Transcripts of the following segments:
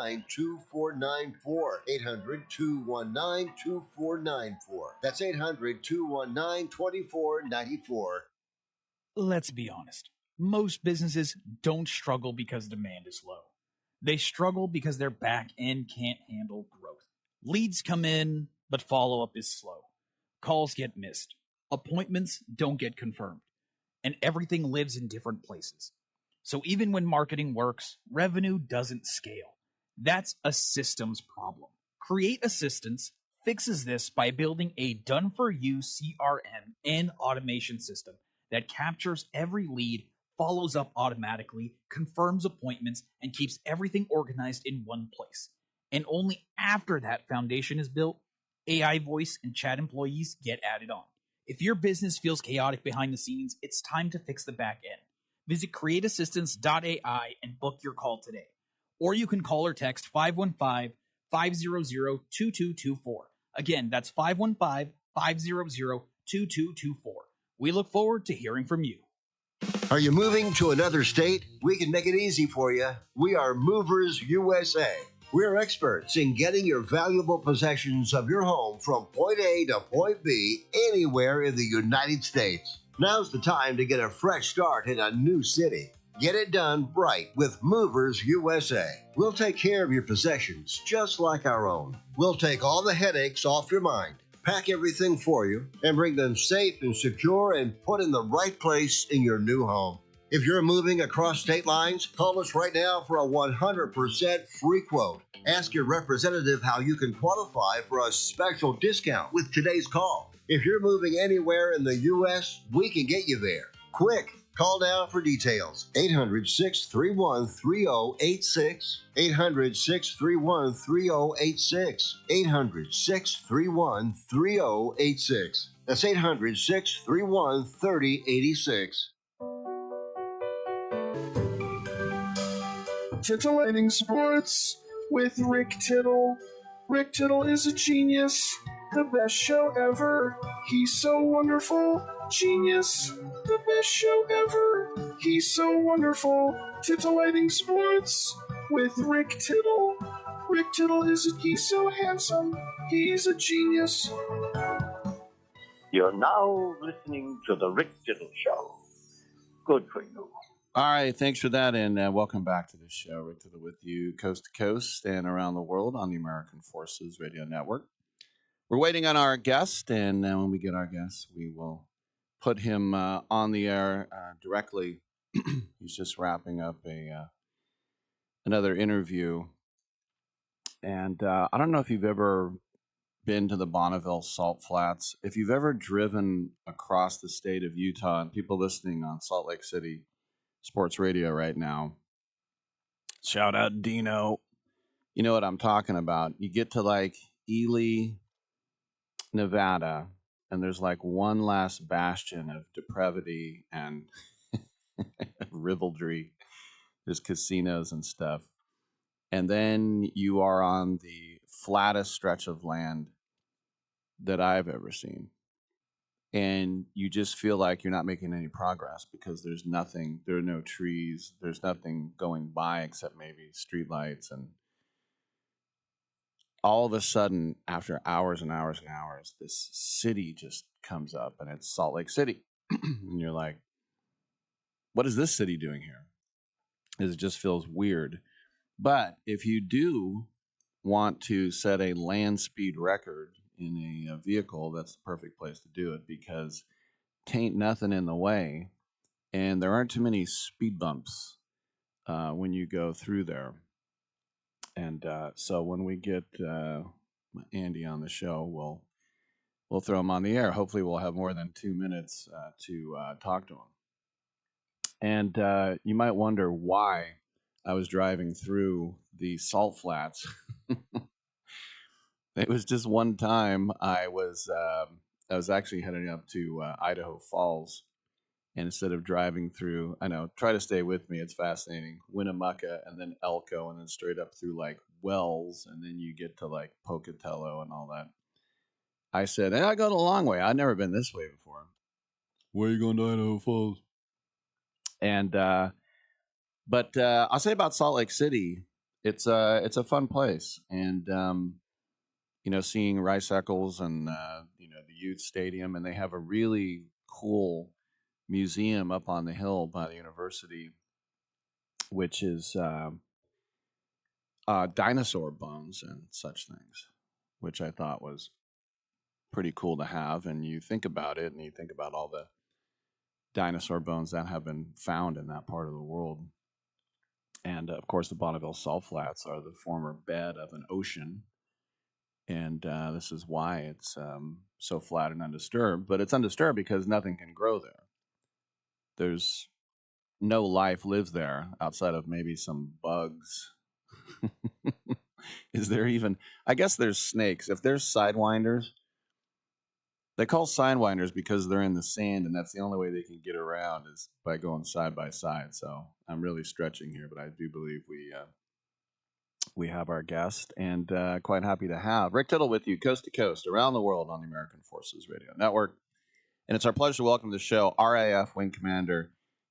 800-219-2494. 800-219-2494. That's 800-219-2494. Let's be honest. Most businesses don't struggle because demand is low. They struggle because their back end can't handle growth. Leads come in, but follow up is slow. Calls get missed. Appointments don't get confirmed. And everything lives in different places. So even when marketing works, revenue doesn't scale. That's a systems problem. Create Assistance fixes this by building a done-for-you CRM and automation system that captures every lead, follows up automatically, confirms appointments, and keeps everything organized in one place. And only after that foundation is built, AI voice and chat employees get added on. If your business feels chaotic behind the scenes, it's time to fix the back end. Visit createassistance.ai and book your call today. Or you can call or text 515-500-2224. Again, that's 515-500-2224. We look forward to hearing from you. Are you moving to another state? We can make it easy for you. We are Movers USA. We're experts in getting your valuable possessions of your home from point A to point B anywhere in the United States. Now's the time to get a fresh start in a new city. Get it done right with Movers USA. We'll take care of your possessions just like our own. We'll take all the headaches off your mind, pack everything for you, and bring them safe and secure and put in the right place in your new home. If you're moving across state lines, call us right now for a 100% free quote. Ask your representative how you can qualify for a special discount with today's call. If you're moving anywhere in the U.S., we can get you there. Quick, call now for details. 800-631-3086. 800-631-3086. 800-631-3086. That's 800-631-3086. Titillating Sports with Rick Tittle. Rick Tittle is a genius, the best show ever. He's so wonderful, genius, the best show ever. He's so wonderful. Titillating Sports with Rick Tittle. Rick Tittle he's so handsome, he's a genius. You're now listening to the Rick Tittle Show. Good for you. All right, thanks for that, and welcome back to the show. Rick Tittle with you, coast to coast and around the world on the American Forces Radio Network. We're waiting on our guest, and when we get our guest, we will put him on the air directly. He's just wrapping up another interview, and I don't know if you've ever been to the Bonneville Salt Flats. If you've ever driven across the state of Utah, and people listening on Salt Lake City Sports Radio right now, shout out Dino. You know what I'm talking about. You get to like Ely, Nevada, and there's like one last bastion of depravity and ribaldry. There's casinos and stuff. And then you are on the flattest stretch of land that I've ever seen. And you just feel like you're not making any progress because there's nothing, there are no trees, there's nothing going by except maybe streetlights. And all of a sudden, after hours and hours and hours, this city just comes up, and it's Salt Lake City. And you're like, what is this city doing here? It just feels weird. But if you do want to set a land speed record in a vehicle, that's the perfect place to do it because tain't nothing in the way, and there aren't too many speed bumps when you go through there. And so when we get Andy on the show, we'll throw him on the air. Hopefully, we'll have more than 2 minutes to talk to him. And you might wonder why I was driving through the Salt Flats. It was just one time I was actually heading up to Idaho Falls, and instead of driving through, I know, try to stay with me, it's fascinating, Winnemucca and then Elko and then straight up through like Wells, and then you get to like Pocatello and all that. I said, hey, I go the long way. I've never been this way before. Where are you going to Idaho Falls? And but I'll say about Salt Lake City it's a fun place, and seeing Rice Eccles and the youth stadium, and they have a really cool museum up on the hill by the university, which is dinosaur bones and such things, which I thought was pretty cool to have. And you think about it, and you think about all the dinosaur bones that have been found in that part of the world. And of course, the Bonneville Salt Flats are the former bed of an ocean. And this is why it's so flat and undisturbed. But it's undisturbed because nothing can grow there. There's no life lives there outside of maybe some bugs. Is there even? I guess there's snakes. If there's sidewinders, they call sidewinders because they're in the sand, and that's the only way they can get around is by going side by side. So I'm really stretching here, but I do believe we have our guest, and quite happy to have Rick Tittle with you, coast to coast, around the world on the American Forces Radio Network. And it's our pleasure to welcome to the show RAF Wing Commander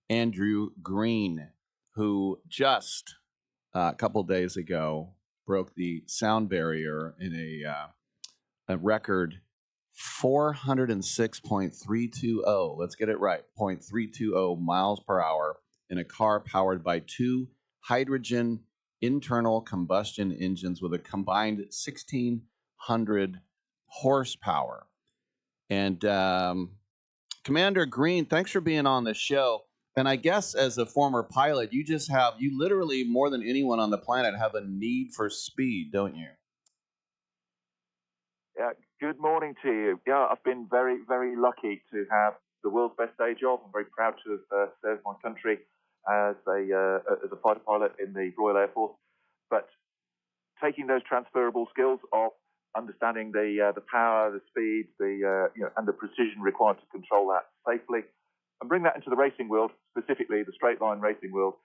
Andrew Green, who just a couple days ago broke the sound barrier in a record 406.320. Let's get it right. 0.320 miles per hour in a car powered by two hydrogen internal combustion engines with a combined 1,600 horsepower. And Commander Green, thanks for being on the show. And I guess as a former pilot, you literally more than anyone on the planet have a need for speed, don't you? Yeah, good morning to you. Yeah, I've been very, very lucky to have the world's best day job. I'm very proud to have served my country as a fighter pilot in the Royal Air Force. But taking those transferable skills of understanding the power, the speed, and the precision required to control that safely, and bring that into the racing world, specifically the straight line racing world.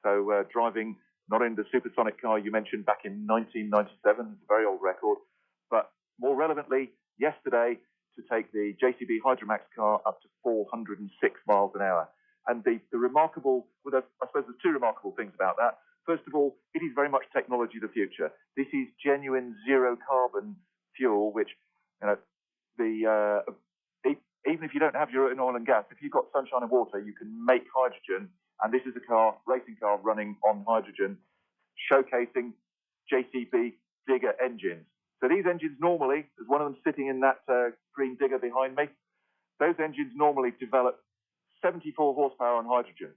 So driving not in the supersonic car you mentioned back in 1997, it's a very old record, but more relevantly, yesterday, to take the JCB Hydromax car up to 406 miles an hour. And the remarkable, I suppose there's two remarkable things about that. First of all, it is very much technology of the future. This is genuine zero carbon fuel, which, even if you don't have your own oil and gas, if you've got sunshine and water, you can make hydrogen. And this is a racing car running on hydrogen, showcasing JCB Digger engines. So these engines normally, there's one of them sitting in that green Digger behind me, those engines normally develop 74 horsepower on hydrogen.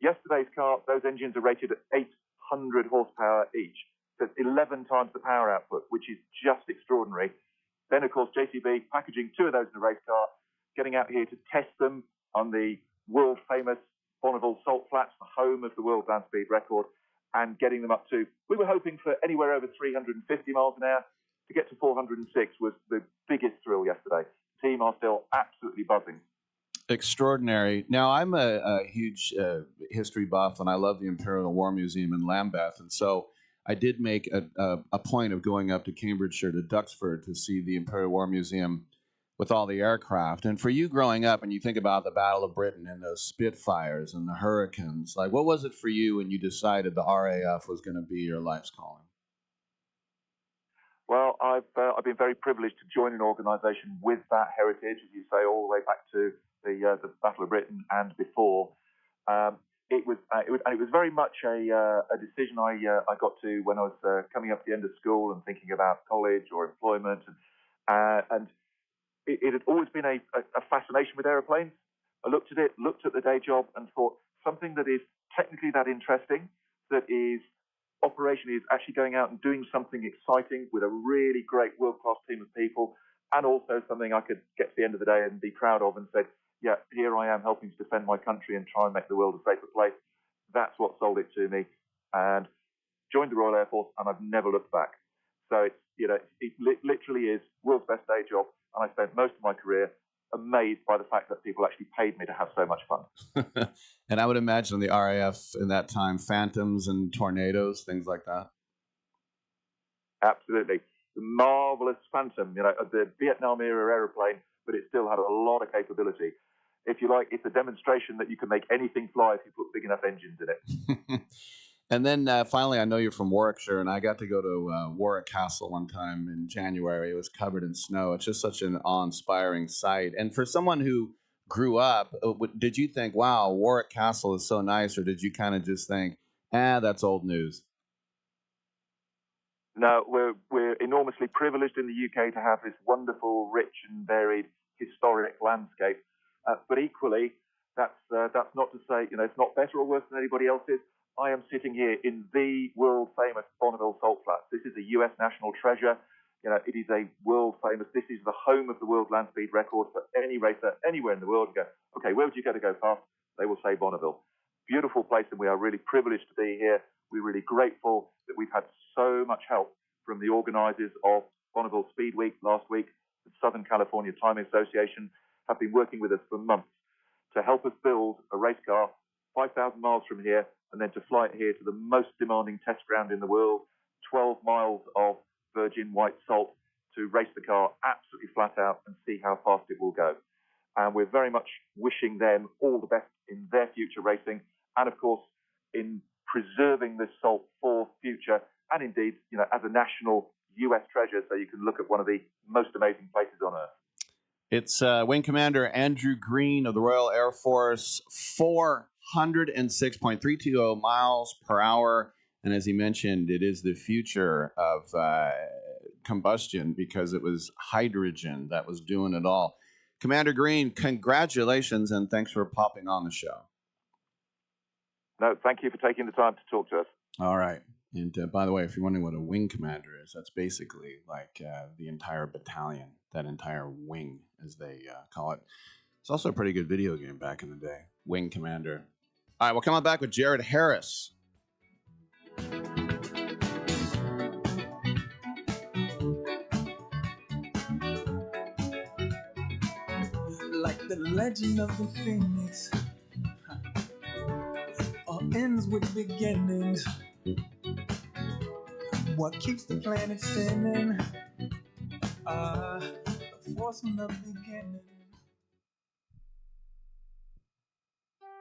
Yesterday's car, those engines are rated at 800 horsepower each. So it's 11 times the power output, which is just extraordinary. Then, of course, JCB packaging two of those in a race car, getting out here to test them on the world-famous Bonneville Salt Flats, the home of the world land speed record, and getting them up to, we were hoping for anywhere over 350 miles an hour. To get to 406 was the biggest thrill yesterday. The team are still absolutely buzzing. Extraordinary. Now, I'm a huge history buff, and I love the Imperial War Museum in Lambeth. And so I did make a point of going up to Cambridgeshire to Duxford to see the Imperial War Museum with all the aircraft. And for you growing up, and you think about the Battle of Britain and those Spitfires and the Hurricanes, like what was it for you when you decided the RAF was going to be your life's calling? Well, I've been very privileged to join an organisation with that heritage, as you say, all the way back to the Battle of Britain and before. It was very much a decision I got to when I was coming up to the end of school and thinking about college or employment, and it had always been a fascination with aeroplanes. I looked at the day job, and thought something that is technically that interesting, that is operationally is actually going out and doing something exciting with a really great world-class team of people, and also something I could get to the end of the day and be proud of and say, yeah, here I am helping to defend my country and try and make the world a safer place. That's what sold it to me, and joined the Royal Air Force, and I've never looked back. So it literally is world's best day job, and I spent most of my career amazed by the fact that people actually paid me to have so much fun. And I would imagine the RAF in that time, Phantoms and Tornadoes, things like that. Absolutely. The marvelous Phantom, the Vietnam era aeroplane, but it still had a lot of capability. If you like, it's a demonstration that you can make anything fly if you put big enough engines in it. And then finally, I know you're from Warwickshire, and I got to go to Warwick Castle one time in January. It was covered in snow. It's just such an awe-inspiring sight. And for someone who grew up, did you think, wow, Warwick Castle is so nice, or did you kind of just think, that's old news? No, we're enormously privileged in the UK to have this wonderful, rich and varied historic landscape. But equally, that's not to say, it's not better or worse than anybody else's. I am sitting here in the world famous Bonneville Salt Flats. This is a US national treasure. It is a world famous. This is the home of the world land speed record for any racer anywhere in the world. You go, okay, where would you go to go fast? They will say Bonneville. Beautiful place, and we are really privileged to be here. We're really grateful that we've had so much help from the organisers of Bonneville Speed Week last week. The Southern California Timing Association have been working with us for months to help us build a race car 5,000 miles from here, and then to fly it here to the most demanding test ground in the world, 12 miles of virgin white salt, to race the car absolutely flat out and see how fast it will go. And we're very much wishing them all the best in their future racing, and of course in preserving this salt for future, and indeed, as a national US treasure, so you can look at one of the most amazing places on earth. It's Wing Commander Andrew Green of the Royal Air Force, 406.320 miles per hour. And as he mentioned, it is the future of combustion, because it was hydrogen that was doing it all. Commander Green, congratulations, and thanks for popping on the show. No, thank you for taking the time to talk to us. All right. And by the way, if you're wondering what a wing commander is, that's basically like the entire battalion, that entire wing, as they call it. It's also a pretty good video game back in the day, Wing Commander. All right, we'll come on back with Jared Harris. Like the legend of the Phoenix, all ends with beginnings. What keeps the planet spinning? The force from the beginning.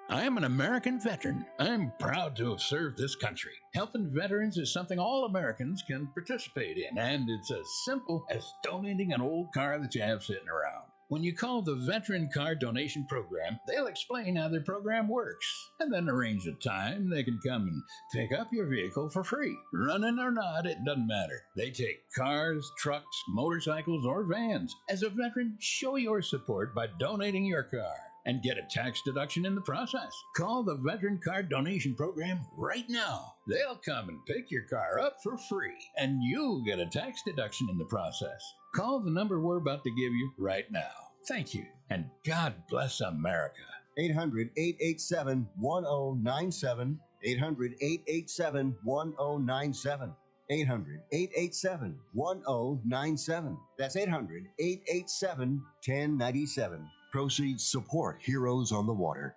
I am an American veteran. I'm proud to have served this country. Helping veterans is something all Americans can participate in, and it's as simple as donating an old car that you have sitting around. When you call the Veteran Car Donation Program, they'll explain how their program works, and then arrange a time they can come and pick up your vehicle for free. Running or not, it doesn't matter. They take cars, trucks, motorcycles, or vans. As a veteran, show your support by donating your car and get a tax deduction in the process. Call the Veteran Car Donation Program right now. They'll come and pick your car up for free, and you'll get a tax deduction in the process. Call the number we're about to give you right now. Thank you, and God bless America. 800-887-1097. 800-887-1097. 800-887-1097. That's 800-887-1097. Proceeds support Heroes on the Water.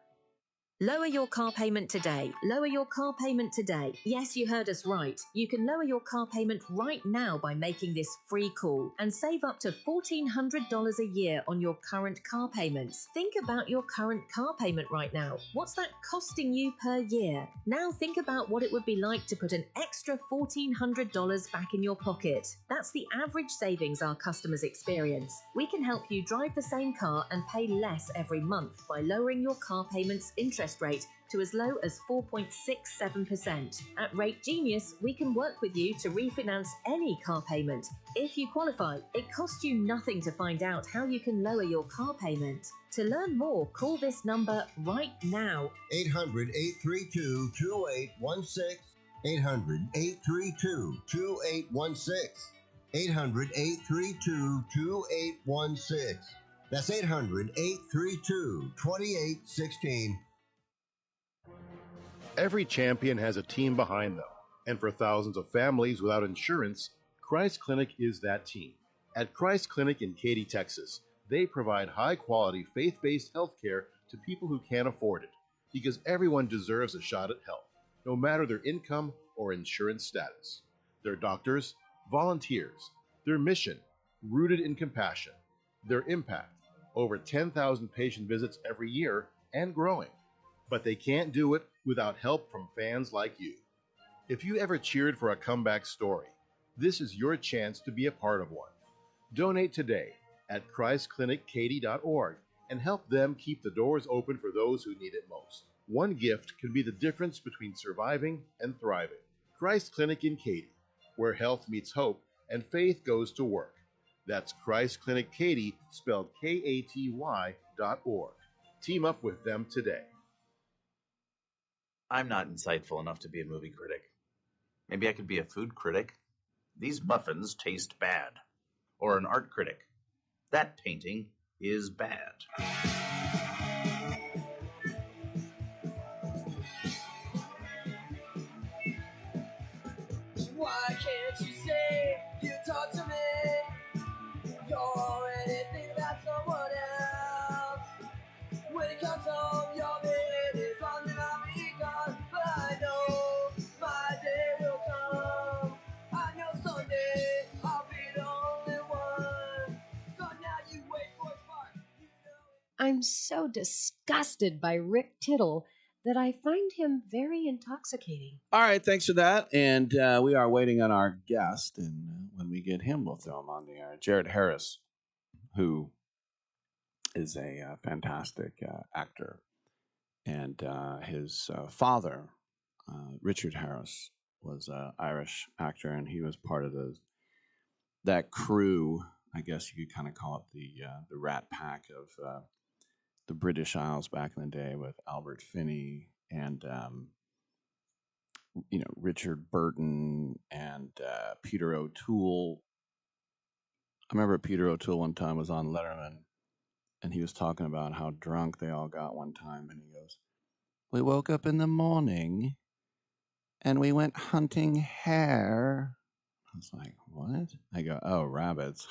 Lower your car payment today. Lower your car payment today. Yes, you heard us right. You can lower your car payment right now by making this free call and save up to $1,400 a year on your current car payments. Think about your current car payment right now. What's that costing you per year? Now think about what it would be like to put an extra $1,400 back in your pocket. That's the average savings our customers experience. We can help you drive the same car and pay less every month by lowering your car payment's interest rate to as low as 4.67%. At Rate Genius, we can work with you to refinance any car payment. If you qualify, it costs you nothing to find out how you can lower your car payment. To learn more, call this number right now. 800-832-2816. 800-832-2816. 800-832-2816. That's 800-832-2816. Every champion has a team behind them, and for thousands of families without insurance, Christ Clinic is that team. At Christ Clinic in Katy, Texas, they provide high-quality, faith-based health care to people who can't afford it, because everyone deserves a shot at health, no matter their income or insurance status. Their doctors, volunteers, their mission, rooted in compassion, their impact, over 10,000 patient visits every year and growing. But they can't do it without help from fans like you. If you ever cheered for a comeback story, this is your chance to be a part of one. Donate today at ChristClinicKaty.org and help them keep the doors open for those who need it most. One gift can be the difference between surviving and thriving. Christ Clinic in Katy, where health meets hope and faith goes to work. That's Christ Clinic Katy, spelled KATY.org. Team up with them today. I'm not insightful enough to be a movie critic. Maybe I could be a food critic. These muffins taste bad. Or an art critic. That painting is bad. Why can't you say you talk to me? You're already thinking about someone else. When it comes home, your bed is on and I'll be gone. But I know my day will come. I know someday I'll be the only one. So now you wait for a spark. I'm so disgusted by Rick Tittle that I find him very intoxicating. All right, thanks for that. And we are waiting on our guest. And when we get him, we'll throw him on the air. Jared Harris, who is a fantastic actor. And his father, Richard Harris, was an Irish actor, and he was part of that crew. I guess you could kind of call it the Rat Pack of the British Isles back in the day, with Albert Finney and Richard Burton and Peter O'Toole. I remember Peter O'Toole one time was on Letterman, and he was talking about how drunk they all got one time, and he goes, "We woke up in the morning and we went hunting hare." I was like, "What?" I go, "Oh, rabbits."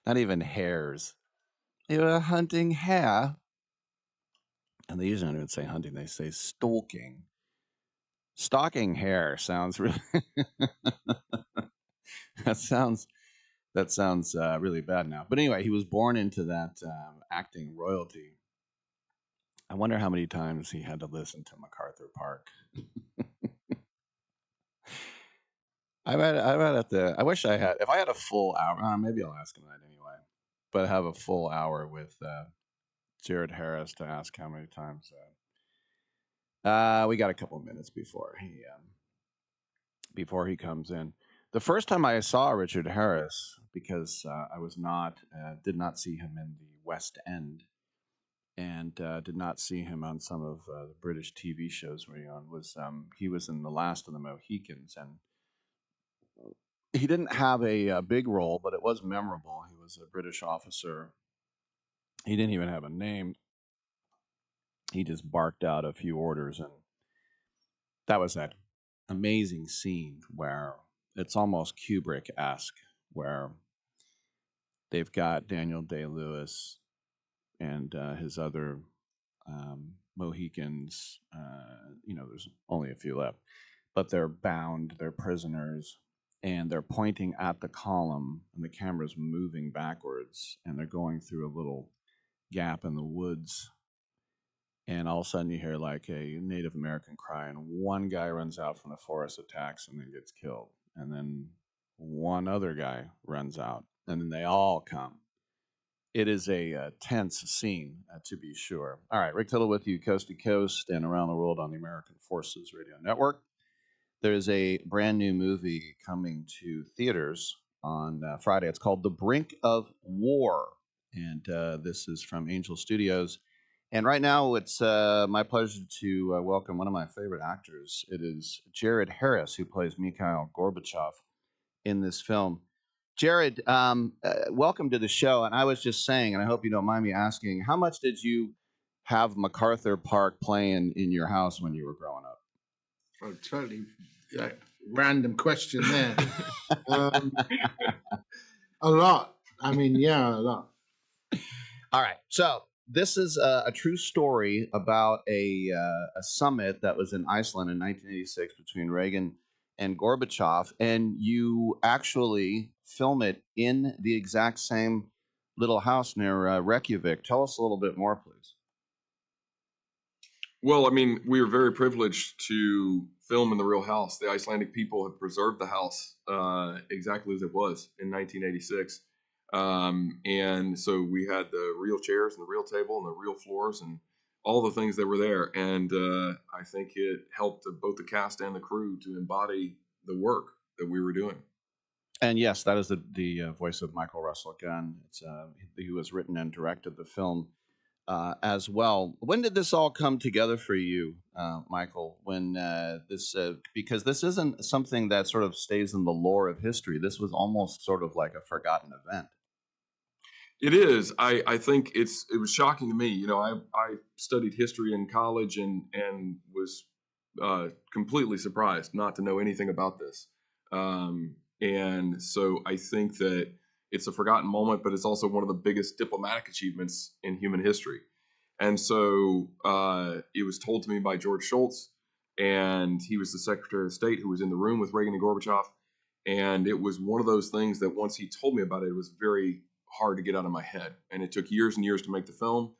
Not even hares. They were hunting hare. And they usually don't even say hunting, they say stalking. Stalking hare sounds really that sounds really bad now. But anyway, he was born into that acting royalty. I wonder how many times he had to listen to MacArthur Park. I wish I had. If I had a full hour, maybe I'll ask him that anyway. But have a full hour with Jared Harris to ask how many times. We got a couple of minutes before he comes in. The first time I saw Richard Harris, because I did not see him in the West End, and did not see him on some of the British TV shows where he was in The Last of the Mohicans, and he didn't have a big role, but it was memorable. He was a British officer. He didn't even have a name. He just barked out a few orders, and that was that amazing scene where it's almost Kubrick-esque, where they've got Daniel Day-Lewis and his other Mohicans. There's only a few left, but they're bound, they're prisoners, and they're pointing at the column, and the camera's moving backwards, and they're going through a little gap in the woods, and all of a sudden you hear like a Native American cry, and one guy runs out from the forest, attacks, and then gets killed, and then one other guy runs out, and then they all come. It is a tense scene, to be sure. All right, Rick Tittle with you, coast to coast and around the world on the American Forces Radio Network. There is a brand new movie coming to theaters on Friday. It's called The Brink of War, and this is from Angel Studios. And right now, it's my pleasure to welcome one of my favorite actors. It is Jared Harris, who plays Mikhail Gorbachev in this film. Jared, welcome to the show. And I was just saying, and I hope you don't mind me asking, how much did you have MacArthur Park playing in your house when you were growing up? Oh, totally random question there. A lot. I mean, yeah, a lot. All right. So this is a true story about a summit that was in Iceland in 1986 between Reagan and Gorbachev, and you actually film it in the exact same little house near Reykjavik. Tell us a little bit more, please. Well, I mean, we were very privileged to film in the real house. The Icelandic people have preserved the house exactly as it was in 1986. And so we had the real chairs and the real table and the real floors and all the things that were there. And I think it helped both the cast and the crew to embody the work that we were doing. And yes, that is the voice of Michael Russell Gunn. He was written and directed the film as well. When did this all come together for you, Michael? When because this isn't something that sort of stays in the lore of history. This was almost sort of like a forgotten event. It is. I think it was shocking to me. You know, I studied history in college and was completely surprised not to know anything about this. And so I think that it's a forgotten moment, but it's also one of the biggest diplomatic achievements in human history. And so it was told to me by George Shultz, and he was the Secretary of State who was in the room with Reagan and Gorbachev. And it was one of those things that once he told me about it, it was very hard to get out of my head. And it took years and years to make the film,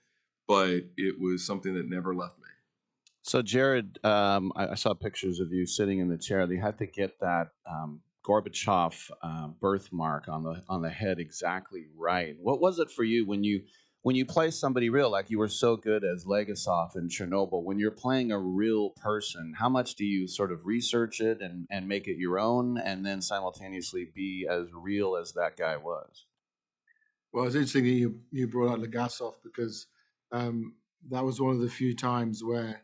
but it was something that never left me. So, Jared, I saw pictures of you sitting in the chair. They had to get that Gorbachev birthmark on the head exactly right. What was it for you when you play somebody real, like you were so good as Legasov in Chernobyl? When you're playing a real person, how much do you sort of research it and make it your own, and then simultaneously be as real as that guy was? Well, it's interesting that you brought out Legasov because that was one of the few times where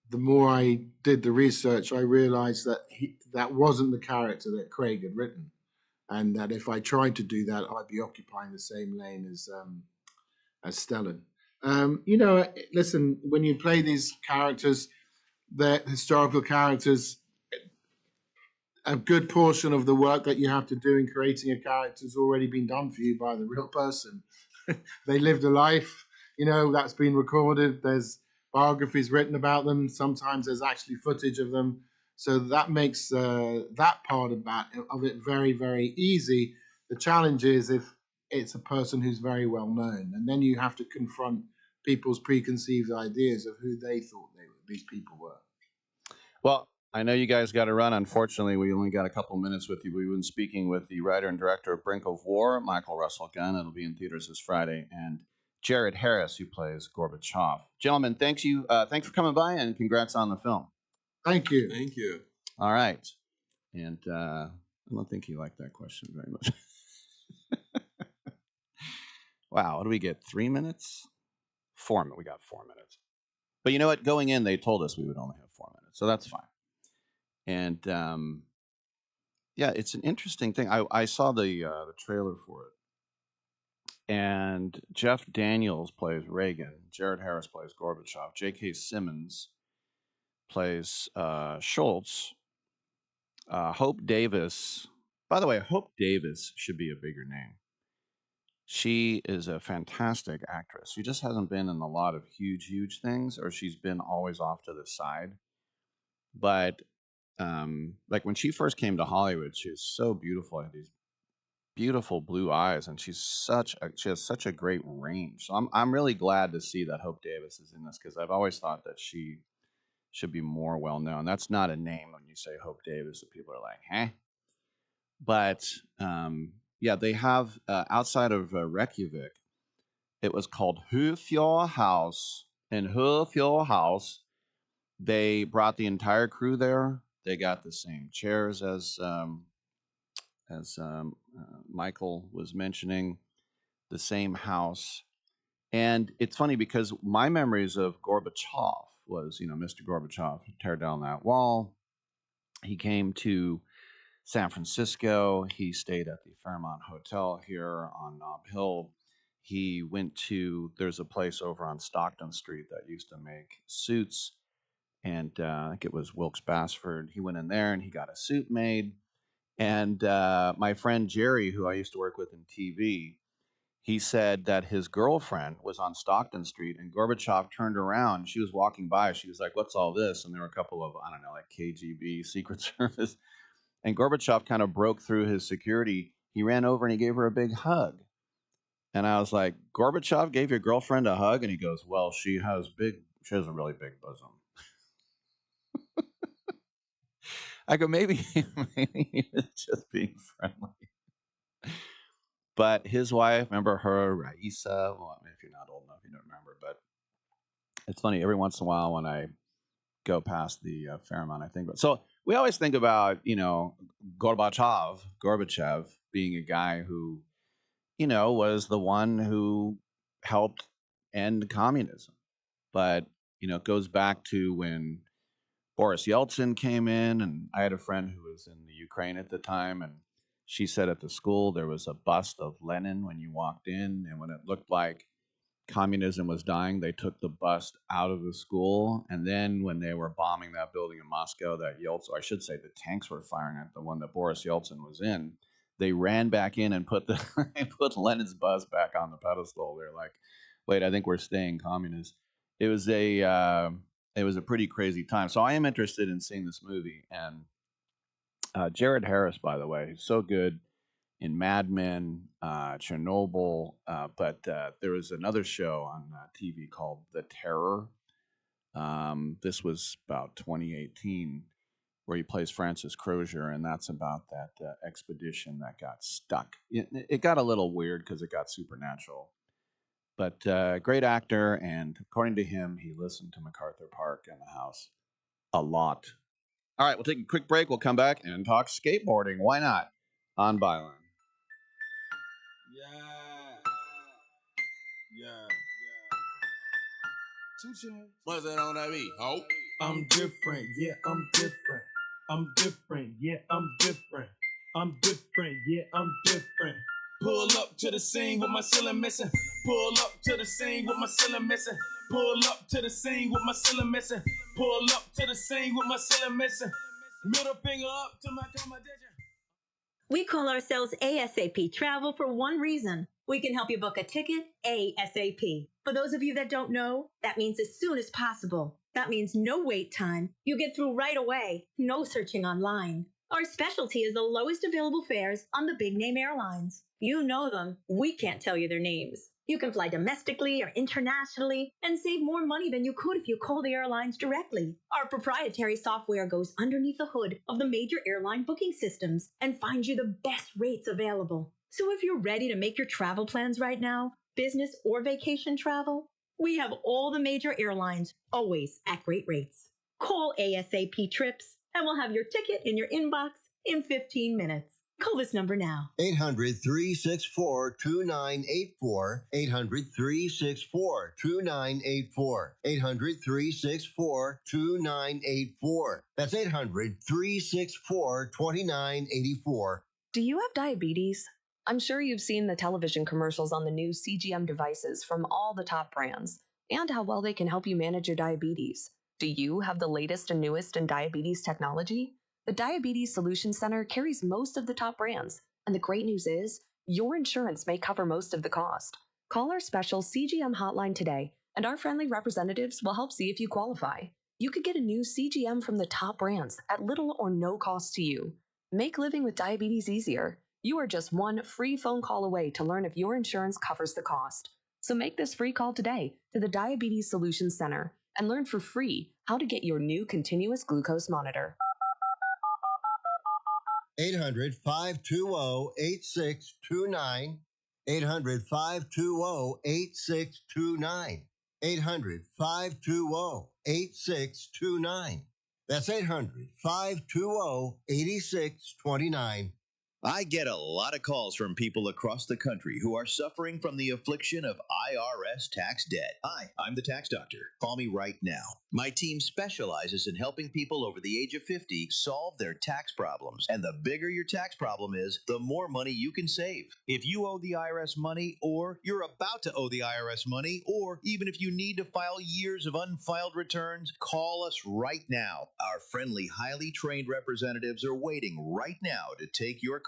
the more I did the research, I realized that that wasn't the character that Craig had written, and that if I tried to do that, I'd be occupying the same lane as Stellan. Listen, when you play these characters, they're historical characters. A good portion of the work that you have to do in creating a character has already been done for you by the real person. They lived a life, that's been recorded. There's biographies written about them. Sometimes there's actually footage of them. So that makes that part of it very, very easy. The challenge is if it's a person who's very well known, and then you have to confront people's preconceived ideas of who they thought these people were. Well, I know you guys got to run. Unfortunately, we only got a couple minutes with you. We've been speaking with the writer and director of Brink of War, Michael Russell Gunn. It'll be in theaters this Friday. And Jared Harris, who plays Gorbachev. Gentlemen, thanks for coming by, and congrats on the film. Thank you. Thank you. All right. And I don't think he liked that question very much. Wow, what do we get? 3 minutes? 4 minutes. We got 4 minutes. But you know what? Going in, they told us we would only have 4 minutes, so that's fine. And yeah, it's an interesting thing. I saw the trailer for it, and Jeff Daniels plays Reagan, Jared Harris plays Gorbachev, J.K. Simmons plays Schultz, Hope Davis. By the way, Hope Davis should be a bigger name. She is a fantastic actress. She just hasn't been in a lot of huge things, or she's been always off to the side. But like when she first came to Hollywood, she was so beautiful. Had these beautiful blue eyes, and she has such a great range. So I'm really glad to see that Hope Davis is in this, because I've always thought that she should be more well known. That's not a name when you say Hope Davis that people are like, huh? But yeah, they have outside of Reykjavik, it was called Hufjord House. In Hufjord House, they brought the entire crew there. They got the same chairs as Michael was mentioning, the same house. And it's funny because my memories of Gorbachev was, Mr. Gorbachev, tear down that wall. He came to San Francisco. He stayed at the Fairmont Hotel here on Nob Hill. He went to, there's a place over on Stockton Street that used to make suits. And I think it was Wilkes Bassford. He went in there and he got a suit made. And my friend Jerry, who I used to work with in TV, he said that his girlfriend was on Stockton Street, and Gorbachev turned around. She was walking by. She was like, "What's all this?" And there were a couple of, I don't know, like KGB, Secret Service. And Gorbachev kind of broke through his security. He ran over and he gave her a big hug. And I was like, "Gorbachev gave your girlfriend a hug?" And he goes, "Well, she She has a really big bosom. I go, maybe maybe he was just being friendly. But his wife, remember her, Raisa? Well, I mean, if you're not old enough, you don't remember. But it's funny, every once in a while when I go past the Fairmont, I think. So we always think about, Gorbachev being a guy who, was the one who helped end communism. But, it goes back to when Boris Yeltsin came in, and I had a friend who was in the Ukraine at the time, and she said at the school there was a bust of Lenin when you walked in, and when it looked like communism was dying, they took the bust out of the school. And then when they were bombing that building in Moscow that Yeltsin, or I should say the tanks were firing at, the one that Boris Yeltsin was in, they ran back in and put put Lenin's bust back on the pedestal. They're like, wait, I think we're staying communist. It was a pretty crazy time. So I am interested in seeing this movie. And Jared Harris, by the way, so good in Mad Men, Chernobyl, but there was another show on TV called The Terror. This was about 2018, where he plays Francis Crozier, and that's about that expedition that got stuck. It got a little weird because it got supernatural, but great actor, and according to him, he listened to MacArthur Park in the house a lot. All right, we'll take a quick break. We'll come back and talk skateboarding. Why not? On Byline. What's that on that beat? Oh, I'm different, yeah, I'm different. I'm different, yeah, I'm different. I'm different, yeah, I'm different. Pull up to the scene with my ceiling missing. Pull up to the scene with my ceiling missing. Pull up to the scene with my ceiling missing. Pull up to the scene with my ceiling missing. Middle finger up to my competition. We call ourselves ASAP Travel for one reason. We can help you book a ticket ASAP. For those of you that don't know, that means as soon as possible. That means no wait time. You get through right away. No searching online. Our specialty is the lowest available fares on the big name airlines. You know them. We can't tell you their names. You can fly domestically or internationally and save more money than you could if you call the airlines directly. Our proprietary software goes underneath the hood of the major airline booking systems and finds you the best rates available. So if you're ready to make your travel plans right now, business or vacation travel, we have all the major airlines always at great rates. Call ASAP Trips and we'll have your ticket in your inbox in 15 minutes. Call this number now. 800-364-2984. 800-364-2984. 800-364-2984. That's 800-364-2984. Do you have diabetes? I'm sure you've seen the television commercials on the new CGM devices from all the top brands and how well they can help you manage your diabetes. Do you have the latest and newest in diabetes technology? The Diabetes Solutions Center carries most of the top brands, and the great news is your insurance may cover most of the cost. Call our special CGM hotline today, and our friendly representatives will help see if you qualify. You could get a new CGM from the top brands at little or no cost to you. Make living with diabetes easier. You are just one free phone call away to learn if your insurance covers the cost. So make this free call today to the Diabetes Solutions Center and learn for free how to get your new continuous glucose monitor. 800-520-8629. 800-520-8629. 800-520-8629. That's 800-520-8629. I get a lot of calls from people across the country who are suffering from the affliction of IRS tax debt. Hi, I'm the tax doctor. Call me right now. My team specializes in helping people over the age of 50 solve their tax problems. And the bigger your tax problem is, the more money you can save. If you owe the IRS money, or you're about to owe the IRS money, or even if you need to file years of unfiled returns, call us right now. Our friendly, highly trained representatives are waiting right now to take your call.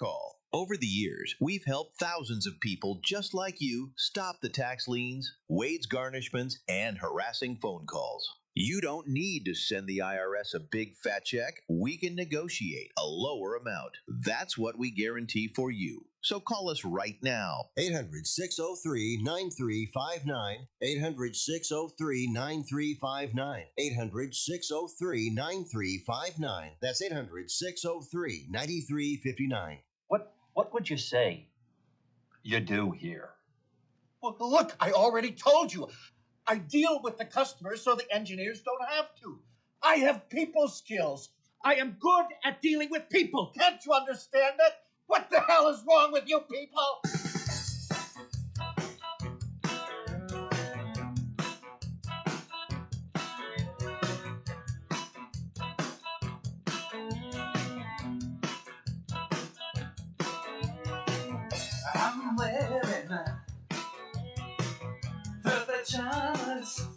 Over the years, we've helped thousands of people just like you stop the tax liens, wage garnishments, and harassing phone calls. You don't need to send the IRS a big fat check. We can negotiate a lower amount. That's what we guarantee for you. So call us right now. 800 603 9359. 800 603 9359. 800 603 9359. That's 800 603 9359. What would you say you do here? Well, look, I already told you. I deal with the customers so the engineers don't have to. I have people skills. I am good at dealing with people. Can't you understand that? What the hell is wrong with you people? I'm wearing the pajamas.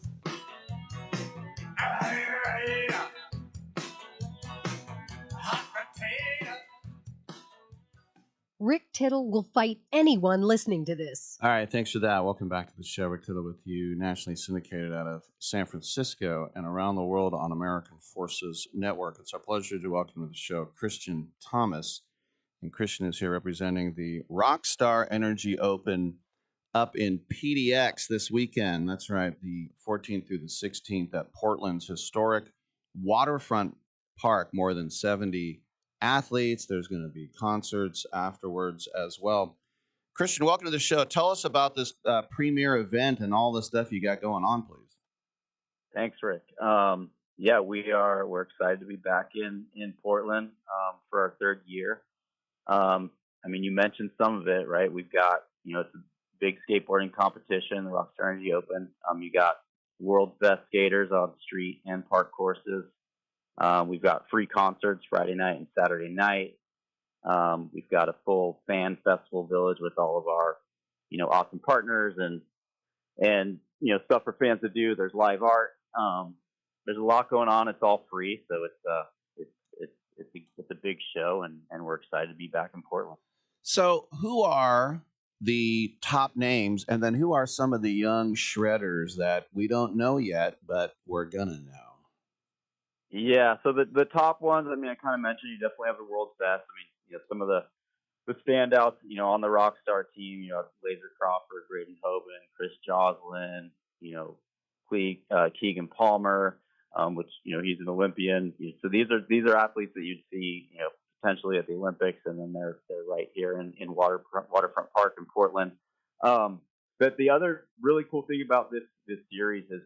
Hot potato. Rick Tittle will fight anyone listening to this. All right, thanks for that. Welcome back to the show. Rick Tittle with you, nationally syndicated out of San Francisco and around the world on American Forces Network. It's our pleasure to welcome to the show Christian Thomas. And Christian is here representing the Rockstar Energy Open up in PDX this weekend. That's right, the 14th through the 16th at Portland's historic waterfront park. More than 70 athletes. There's going to be concerts afterwards as well. Christian, welcome to the show. Tell us about this premier event and all the stuff you got going on, please. Thanks, Rick. Yeah, we're excited to be back in Portland for our third year. I mean, you mentioned some of it, right? We've got, it's a big skateboarding competition, the Rockstar Energy Open. You got world's best skaters on street and park courses. We've got free concerts Friday night and Saturday night. We've got a full fan festival village with all of our, awesome partners and stuff for fans to do. There's live art. There's a lot going on. It's all free, so it's a big show, and we're excited to be back in Portland. So, who are the top names, and then who are some of the young shredders that we don't know yet, but we're gonna know? Yeah, so the top ones, I mean, I kind of mentioned you definitely have the world's best. I mean, some of the standouts, on the Rockstar team, Laser Crawford, Braden Hoban, Chris Joslin, Keegan Palmer, which he's an Olympian. So these are athletes that you'd see, potentially at the Olympics, and then they're right here in Waterfront Park in Portland. But the other really cool thing about this series is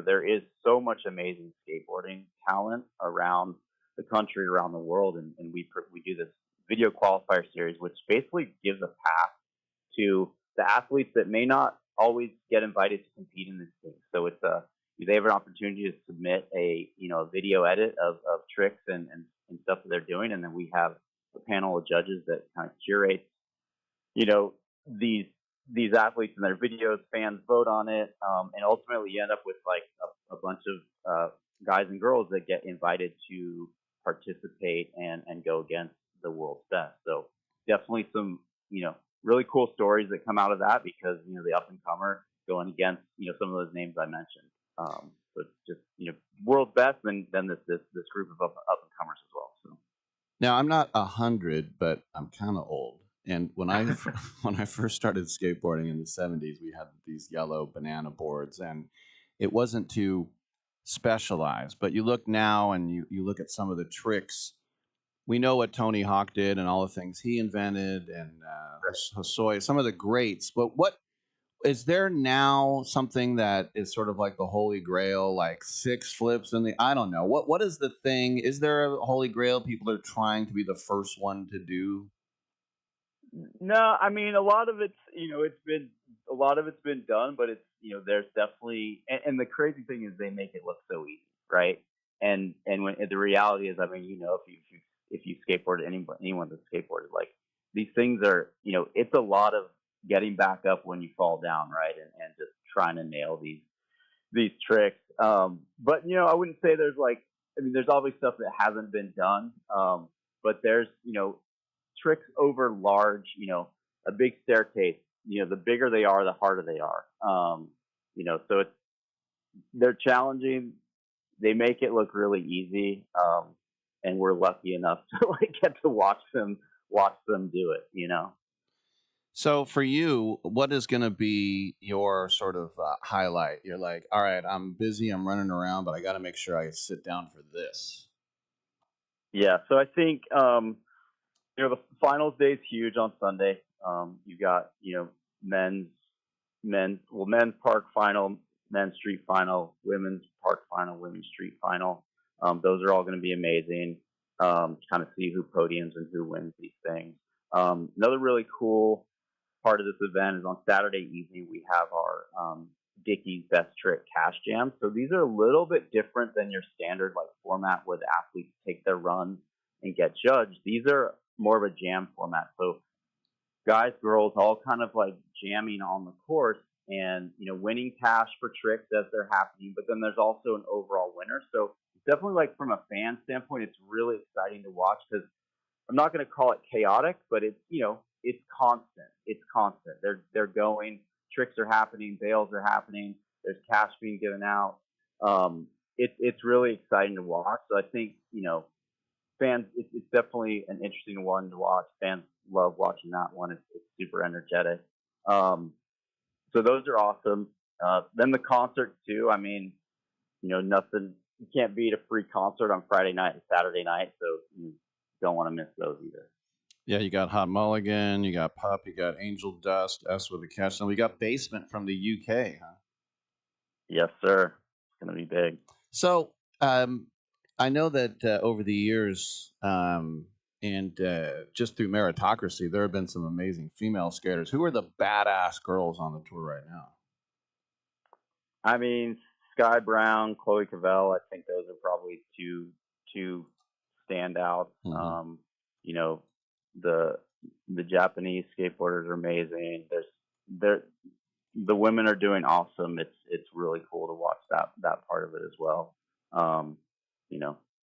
there is so much amazing skateboarding talent around the country, around the world, and we do this video qualifier series, which basically gives a path to the athletes that may not always get invited to compete in these things. So they have an opportunity to submit a video edit of tricks and stuff that they're doing, and then we have a panel of judges that kind of curates these athletes and their videos. Fans vote on it, and ultimately you end up with like a bunch of guys and girls that get invited to participate and go against the world's best. So definitely some really cool stories that come out of that, because the up and comer going against some of those names I mentioned. So it's just world's best, and then this group of up and comers as well. So Now, I'm not 100, but I'm kind of old. And when I first started skateboarding in the 70s, we had these yellow banana boards, and it wasn't too specialized. But you look now, and you look at some of the tricks. We know what Tony Hawk did and all the things he invented, and Hosoi, some of the greats. But what is there now something that is sort of like the holy grail, like 6 flips in the, I don't know. What is the thing? Is there a holy grail people are trying to be the first one to do? no, I mean, a lot of it's been done, but it's there's definitely, and the crazy thing is they make it look so easy, right? And when the reality is, I mean, if you skateboard, anyone that's skateboarded, like, these things are, it's a lot of getting back up when you fall down, right? And just trying to nail these tricks. But I wouldn't say there's there's always stuff that hasn't been done. But there's tricks over large, a big staircase. The bigger they are, the harder they are. So they're challenging. they make it look really easy, and we're lucky enough to like get to watch them do it. You know. So for you, what is going to be your sort of highlight? You're like, all right, I'm busy, I'm running around, but I got to make sure I sit down for this. Yeah, so I think the finals day is huge on Sunday. You got men's men's park final, men's street final, women's park final, women's street final. Those are all going to be amazing. Kind of see who podiums and who wins these things. Another really cool part of this event is on Saturday evening we have our Dickey's Best Trick Cash Jam. So these are a little bit different than your standard like format where the athletes take their runs and get judged. These are more of a jam format. So guys, girls, all kind of like jamming on the course and winning cash for tricks as they're happening. But then there's also an overall winner. So definitely like from a fan standpoint, it's really exciting to watch because I'm not going to call it chaotic, but it's it's constant. It's constant. They're going. Tricks are happening. Bails are happening. There's cash being given out. It's really exciting to watch. So I think fans. It's definitely an interesting one to watch. Fans love watching that one. It's super energetic. So those are awesome. Then the concerts too. I mean, nothing. You can't beat a free concert on Friday night and Saturday night. So you don't want to miss those either. Yeah, you got Hot Mulligan, you got Pup, you got Angel Dust, us with a Catch. And we got Basement from the UK, huh? Yes, sir. It's going to be big. So I know that over the years and just through meritocracy, there have been some amazing female skaters. Who are the badass girls on the tour right now? I mean, Sky Brown, Chloe Cavell. I think those are probably two standouts. Mm-hmm. The Japanese skateboarders are amazing. The women are doing awesome. It's really cool to watch that part of it as well.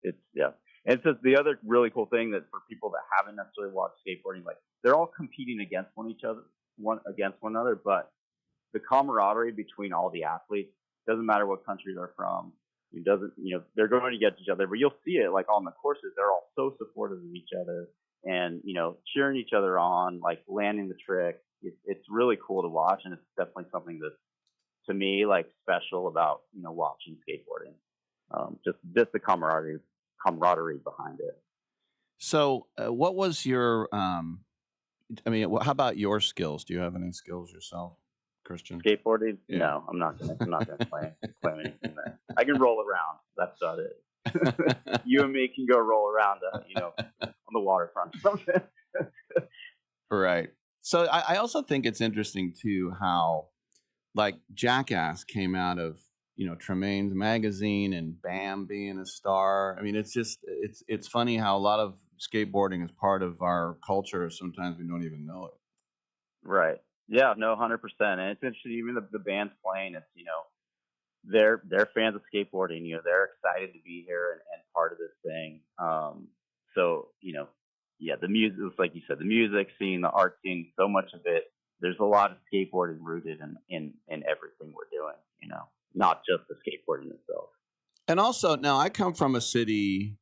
It's yeah. And it's just the other really cool thing that for people that haven't necessarily watched skateboarding, like they're all competing against one another, but the camaraderie between all the athletes doesn't matter what country they're from. It doesn't, they're going to get each other, but you'll see it like on the courses. They're all so supportive of each other and, cheering each other on, like landing the trick. It's really cool to watch. And it's definitely something that's, to me, like special about, watching skateboarding. Just the camaraderie behind it. So what was your, how about your skills? Do you have any skills yourself, Christian? Skateboarding? Yeah. No, I'm not gonna claim anything there. I can roll around. That's about it. You and me can go roll around, on the waterfront or something. Right. So I also think it's interesting too how like Jackass came out of Tremaine's magazine and Bam being a star. I mean, it's just it's funny how a lot of skateboarding is part of our culture. Sometimes we don't even know it. Right. Yeah. No. 100%. And it's interesting. Even the band's playing. It's they're fans of skateboarding. They're excited to be here and part of this thing. So yeah, the music, like you said, the music scene, the art scene, so much of it. There's a lot of skateboarding rooted in everything we're doing. Not just the skateboarding itself. And also, now I come from a city,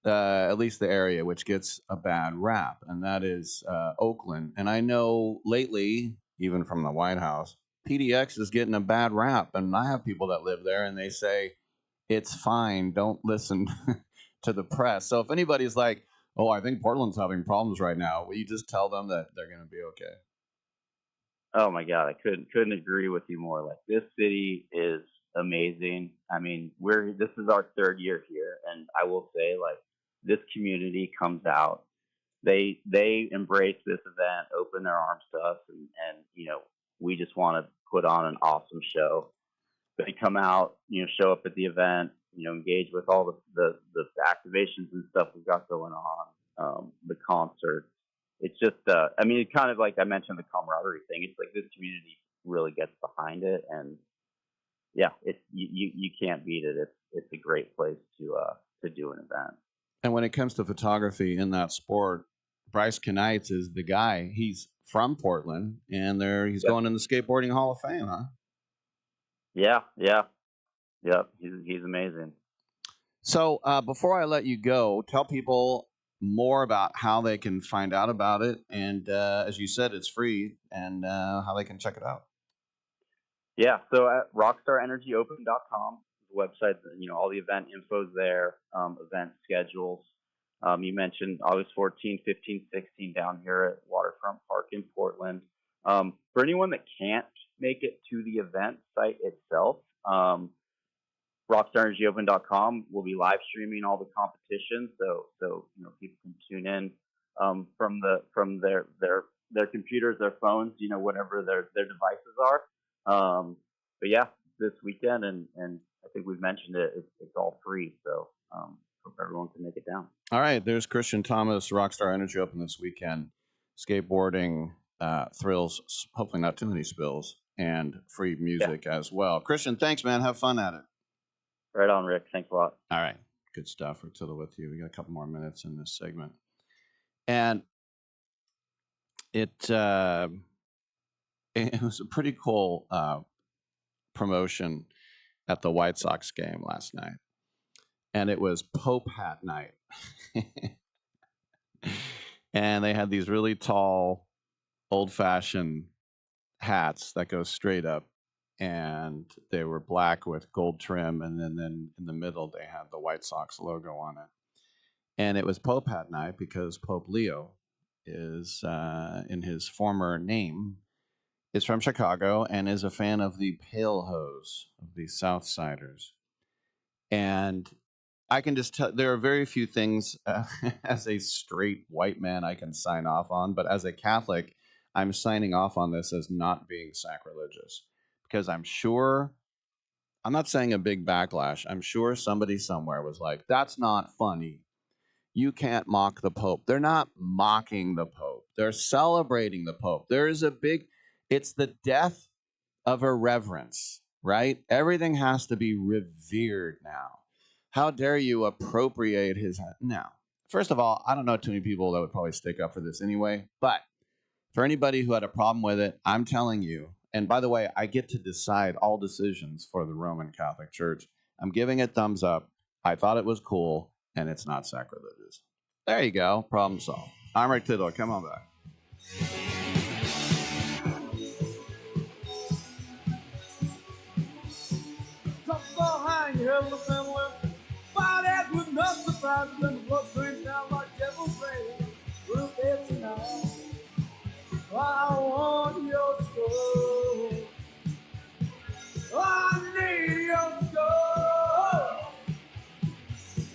at least the area, which gets a bad rap, and that is Oakland. And I know lately, even from the White House, PDX is getting a bad rap. And I have people that live there, and they say, it's fine, don't listen to the press. So if anybody's like, oh, I think Portland's having problems right now, will you just tell them that they're going to be okay? Oh my God, I couldn't agree with you more. Like this city is amazing. I mean, this is our third year here, and I will say, like, this community comes out. They embrace this event, open their arms to us, and we just want to put on an awesome show. They come out, show up at the event, engage with all the activations and stuff we've got going on, the concerts. It's just, it's kind of like I mentioned the camaraderie thing. It's like this community really gets behind it, and yeah, you can't beat it. It's a great place to do an event. And when it comes to photography in that sport, Bryce Kanights is the guy. He's from Portland, and he's going in the Skateboarding Hall of Fame, huh? Yeah. He's amazing. So before I let you go, tell people more about how they can find out about it. And as you said, it's free, and how they can check it out. Yeah, so at rockstarenergyopen.com is the website, all the event info's there, event schedules. You mentioned August 14, 15, 16 down here at Waterfront Park in Portland. For anyone that can't make it to the event site itself, rockstarenergyopen.com will be live streaming all the competitions, so people can tune in from their computers, their phones, whatever their devices are. But yeah, this weekend, and I think we've mentioned it, it's all free, so hope everyone can make it down. All right, there's Christian Thomas, Rockstar Energy Open this weekend. Skateboarding, thrills, hopefully not too many spills, and free music as well. Christian, thanks, man. Have fun at it. Right on, Rick. Thanks a lot. All right, good stuff. Rick Tittle with you. We got a couple more minutes in this segment. And it was a pretty cool promotion at the White Sox game last night. And it was Pope Hat Night. And they had these really tall, old-fashioned hats that go straight up. And they were black with gold trim. And then in the middle, they had the White Sox logo on it. And it was Pope Hat Night because Pope Leo is, in his former name, is from Chicago and is a fan of the Pale Hose, of the Southsiders. And I can just tell there are very few things as a straight white man I can sign off on, but as a Catholic, I'm signing off on this as not being sacrilegious because I'm not saying a big backlash. I'm sure somebody somewhere was like, that's not funny. You can't mock the Pope. They're not mocking the Pope. They're celebrating the Pope. It's the death of irreverence, right? Everything has to be revered now. How dare you appropriate his... Now, first of all, I don't know too many people that would probably stick up for this anyway, but for anybody who had a problem with it, I'm telling you, and by the way, I get to decide all decisions for the Roman Catholic Church. I'm giving it thumbs up. I thought it was cool, and it's not sacrilegious. There you go. Problem solved. I'm Rick Tittle. Come on back. Behind you, help us and live. Fight out with no surprise, then the blood drains down like devil's rain. We'll get tonight. I want your soul. I need your soul.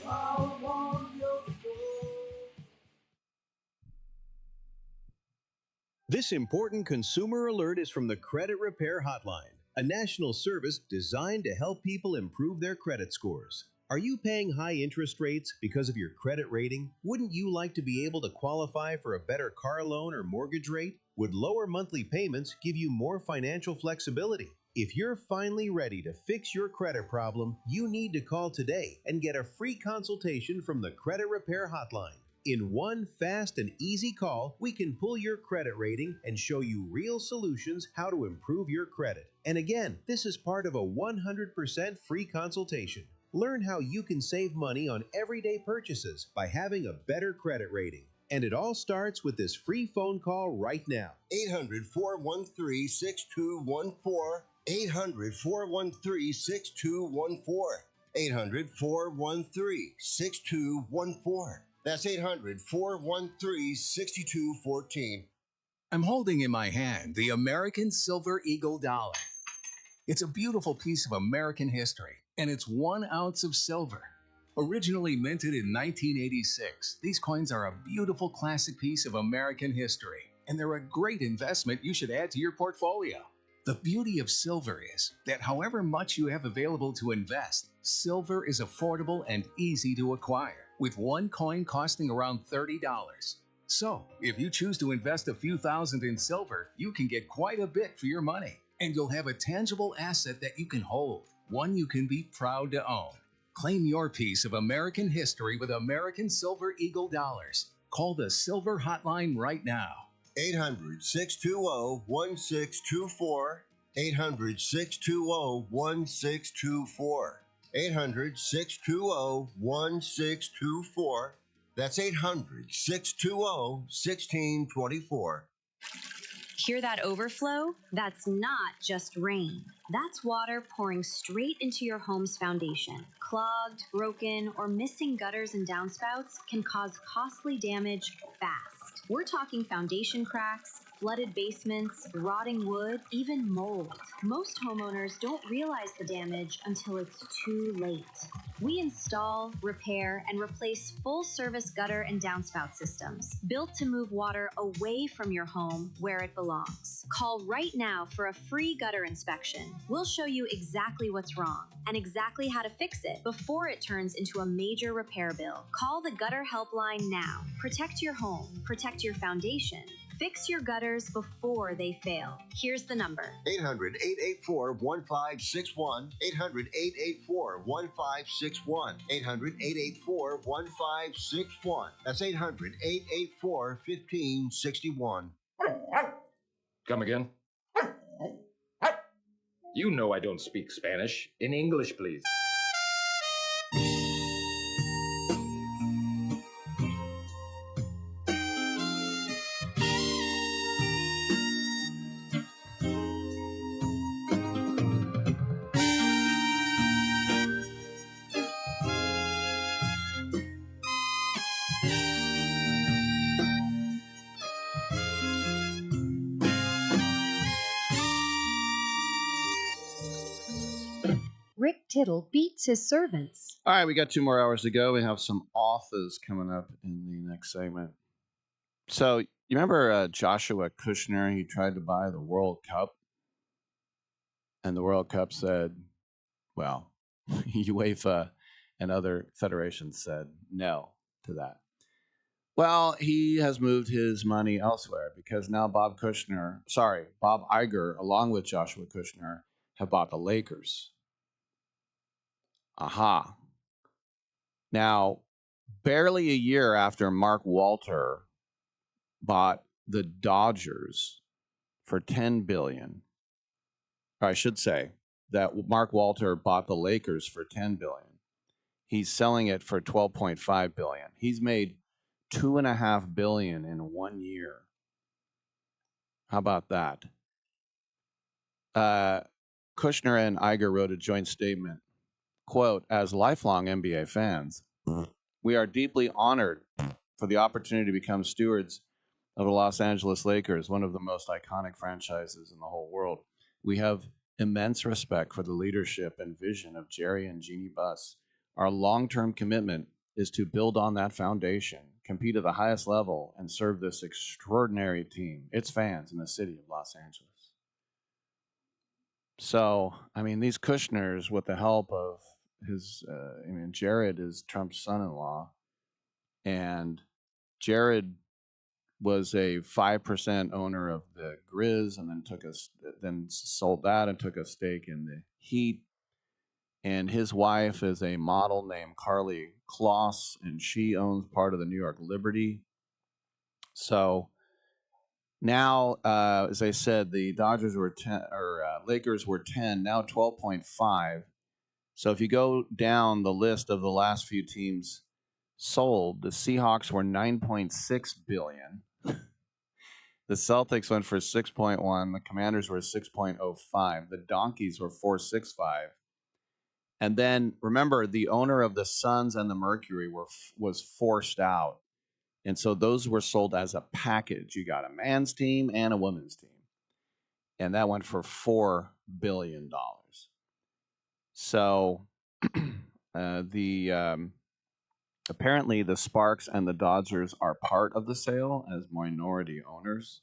I want your soul. This important consumer alert is from the Credit Repair Hotline, a national service designed to help people improve their credit scores. Are you paying high interest rates because of your credit rating? Wouldn't you like to be able to qualify for a better car loan or mortgage rate? Would lower monthly payments give you more financial flexibility? If you're finally ready to fix your credit problem, you need to call today and get a free consultation from the Credit Repair Hotline. In one fast and easy call, we can pull your credit rating and show you real solutions how to improve your credit. And again, this is part of a 100% free consultation. Learn how you can save money on everyday purchases by having a better credit rating. And it all starts with this free phone call right now. 800-413-6214. 800-413-6214. 800-413-6214. That's 800-413-6214. I'm holding in my hand the American Silver Eagle dollar. It's a beautiful piece of American history, and it's 1 ounce of silver. Originally minted in 1986, these coins are a beautiful classic piece of American history, and they're a great investment you should add to your portfolio. The beauty of silver is that however much you have available to invest, silver is affordable and easy to acquire, with one coin costing around $30. So, if you choose to invest a few thousand in silver, you can get quite a bit for your money, and you'll have a tangible asset that you can hold, one you can be proud to own. Claim your piece of American history with American Silver Eagle dollars. Call the Silver Hotline right now. 800-620-1624. 800-620-1624. 800-620-1624. That's 800-620-1624. Hear that overflow? That's not just rain. That's water pouring straight into your home's foundation. Clogged, broken, or missing gutters and downspouts can cause costly damage fast. We're talking foundation cracks, flooded basements, rotting wood, even mold. Most homeowners don't realize the damage until it's too late. We install, repair, and replace full-service gutter and downspout systems built to move water away from your home where it belongs. Call right now for a free gutter inspection. We'll show you exactly what's wrong and exactly how to fix it before it turns into a major repair bill. Call the Gutter Helpline now. Protect your home, protect your foundation. Fix your gutters before they fail. Here's the number. 800-884-1561. 800-884-1561. 800-884-1561. That's 800-884-1561. Come again? You know I don't speak Spanish. In English, please. Rick Tittle beats his servants. All right, we got 2 more hours to go. We have some authors coming up in the next segment. So, you remember Joshua Kushner? He tried to buy the World Cup. And the World Cup said, well, UEFA and other federations said no to that. Well, he has moved his money elsewhere because now Bob Iger, along with Joshua Kushner, have bought the Lakers. Aha. Now, barely a year after Mark Walter bought the Dodgers for $10 billion, or I should say that Mark Walter bought the Lakers for $10 billion. He's selling it for $12.5 billion. He's made $2.5 billion in 1 year. How about that? Kushner and Iger wrote a joint statement. Quote, as lifelong NBA fans, we are deeply honored for the opportunity to become stewards of the Los Angeles Lakers, one of the most iconic franchises in the whole world. We have immense respect for the leadership and vision of Jerry and Jeannie Buss. Our long-term commitment is to build on that foundation, compete at the highest level, and serve this extraordinary team, its fans, in the city of Los Angeles. So, I mean, these Kushners, with the help of his, Jared is Trump's son-in-law, and Jared was a 5% owner of the Grizz, and then sold that and took a stake in the Heat. And his wife is a model named Carly Kloss, and she owns part of the New York Liberty. So now, as I said, the Dodgers were 10, or Lakers were 10, now 12.5. So if you go down the list of the last few teams sold, the Seahawks were 9.6 billion. The Celtics went for 6.1. The Commanders were 6.05. The Donkeys were 4.65. And then remember, the owner of the Suns and the Mercury was forced out. And so those were sold as a package. You got a man's team and a women's team. And that went for $4 billion. So apparently the Sparks and the Dodgers are part of the sale as minority owners.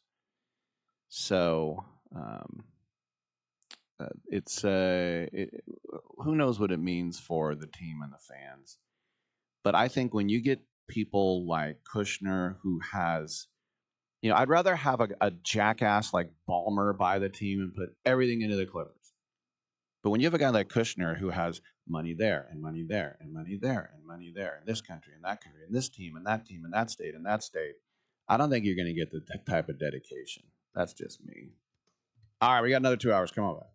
So who knows what it means for the team and the fans. But I think when you get people like Kushner, who has, I'd rather have a jackass like Ballmer buy the team and put everything into the Clippers. But when you have a guy like Kushner who has money there and money there and money there and money there in this country and that country and this team and that state and that state, I don't think you're going to get the type of dedication. That's just me. All right, we got another 2 hours. Come on back.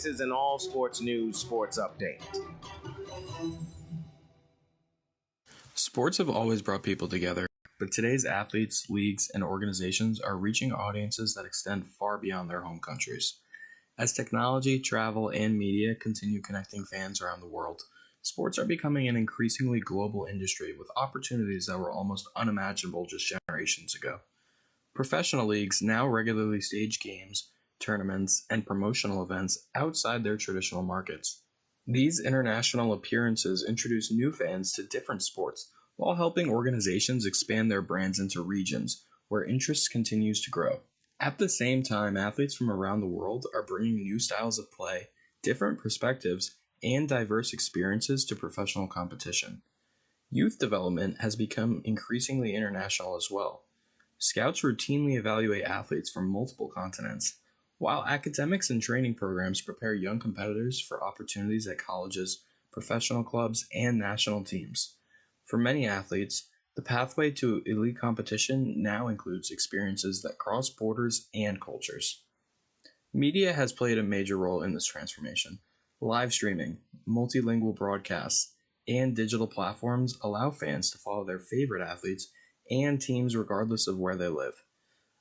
This is an all sports news sports update. Sports have always brought people together, but today's athletes, leagues, and organizations are reaching audiences that extend far beyond their home countries. As technology, travel, and media continue connecting fans around the world, sports are becoming an increasingly global industry with opportunities that were almost unimaginable just generations ago. Professional leagues now regularly stage games, tournaments, and promotional events outside their traditional markets. These international appearances introduce new fans to different sports while helping organizations expand their brands into regions where interest continues to grow. At the same time, athletes from around the world are bringing new styles of play, different perspectives, and diverse experiences to professional competition. Youth development has become increasingly international as well. Scouts routinely evaluate athletes from multiple continents, while academics and training programs prepare young competitors for opportunities at colleges, professional clubs, and national teams. For many athletes, the pathway to elite competition now includes experiences that cross borders and cultures. Media has played a major role in this transformation. Live streaming, multilingual broadcasts, and digital platforms allow fans to follow their favorite athletes and teams regardless of where they live.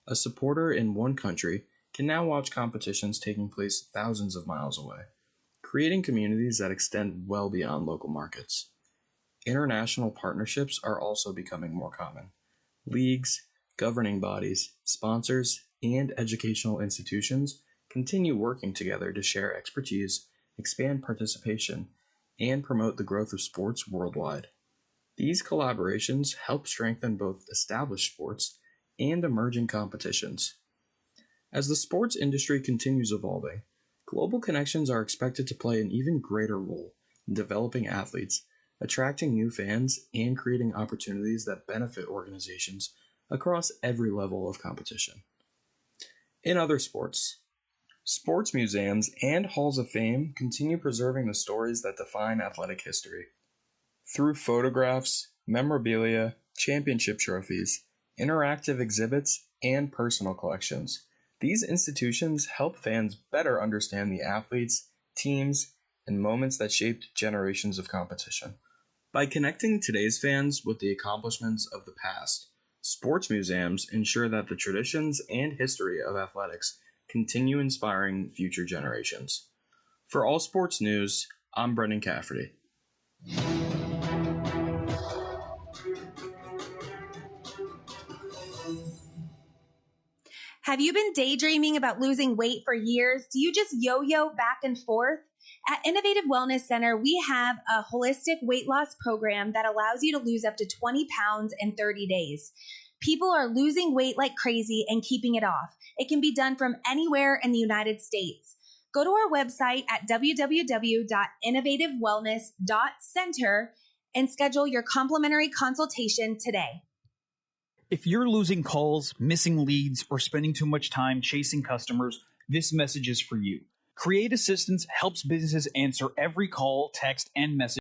A supporter in one country can now watch competitions taking place thousands of miles away, creating communities that extend well beyond local markets. International partnerships are also becoming more common. Leagues, governing bodies, sponsors, and educational institutions continue working together to share expertise, expand participation, and promote the growth of sports worldwide. These collaborations help strengthen both established sports and emerging competitions. As the sports industry continues evolving, global connections are expected to play an even greater role in developing athletes, attracting new fans, and creating opportunities that benefit organizations across every level of competition. In other sports, sports museums and halls of fame continue preserving the stories that define athletic history. Through photographs, memorabilia, championship trophies, interactive exhibits, and personal collections, these institutions help fans better understand the athletes, teams, and moments that shaped generations of competition. By connecting today's fans with the accomplishments of the past, sports museums ensure that the traditions and history of athletics continue inspiring future generations. For All Sports News, I'm Brendan Cafferty. Have you been daydreaming about losing weight for years? Do you just yo-yo back and forth? At Innovative Wellness Center, we have a holistic weight loss program that allows you to lose up to 20 pounds in 30 days. People are losing weight like crazy and keeping it off. It can be done from anywhere in the United States. Go to our website at www.innovativewellness.center and schedule your complimentary consultation today. If you're losing calls, missing leads, or spending too much time chasing customers, this message is for you. Create Assistance helps businesses answer every call, text, and message